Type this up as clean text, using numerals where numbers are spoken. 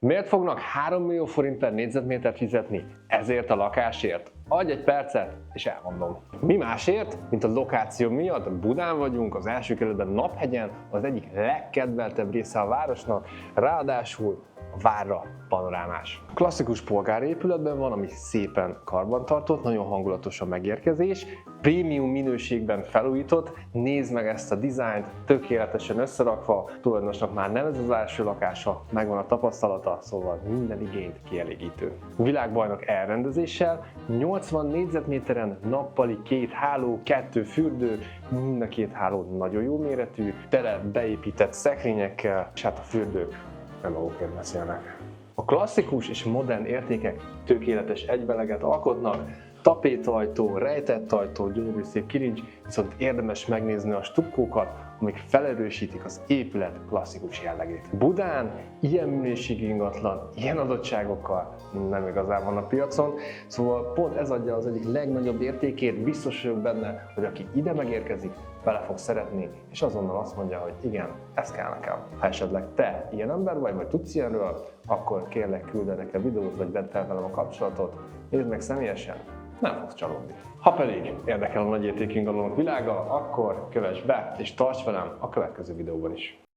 Miért fognak 3 millió forint per négyzetméter fizetni ezért a lakásért? Adj egy percet, és elmondom. Mi másért, mint a lokáció miatt? Budán vagyunk, az első kerületben Naphegyen, az egyik legkedveltebb része a városnak, ráadásul a várra panorámás. Klasszikus polgári épületben van, ami szépen karbantartott, nagyon hangulatos a megérkezés, prémium minőségben felújított, nézd meg ezt a dizájnt, tökéletesen összerakva, tulajdonosnak már nem ez az első lakása, megvan a tapasztalata, szóval minden igényt kielégítő. Világbajnok elrendezéssel, 80 négyzetméteren nappali 2 háló, 2 fürdő, mind a 2 háló nagyon jó méretű, tele beépített szekrényekkel, és hát a fürdők nem magukért beszélnek. A klasszikus és modern értékek tökéletes egyveleget alkotnak, tapétajtó, rejtett ajtó, gyönyörű szép kilincs, viszont érdemes megnézni a stukkókat, amik felerősítik az épület klasszikus jellegét. Budán ilyen minőségű ingatlan, ilyen adottságokkal nem igazán van a piacon, szóval pont ez adja az egyik legnagyobb értékét, biztos vagyok benne, hogy aki ide megérkezik, bele fog szeretni, és azonnal azt mondja, hogy igen, ez kell nekem. Ha esetleg te ilyen ember vagy tudsz ilyenről, akkor kérlek küld el nekem videót, vagy vedd fel velem a kapcsolatot, nézd meg személyesen, nem fogsz csalódni. Ha pedig érdekel a nagyértékű ingatlanok világa, akkor kövess be és tarts velem a következő videóban is.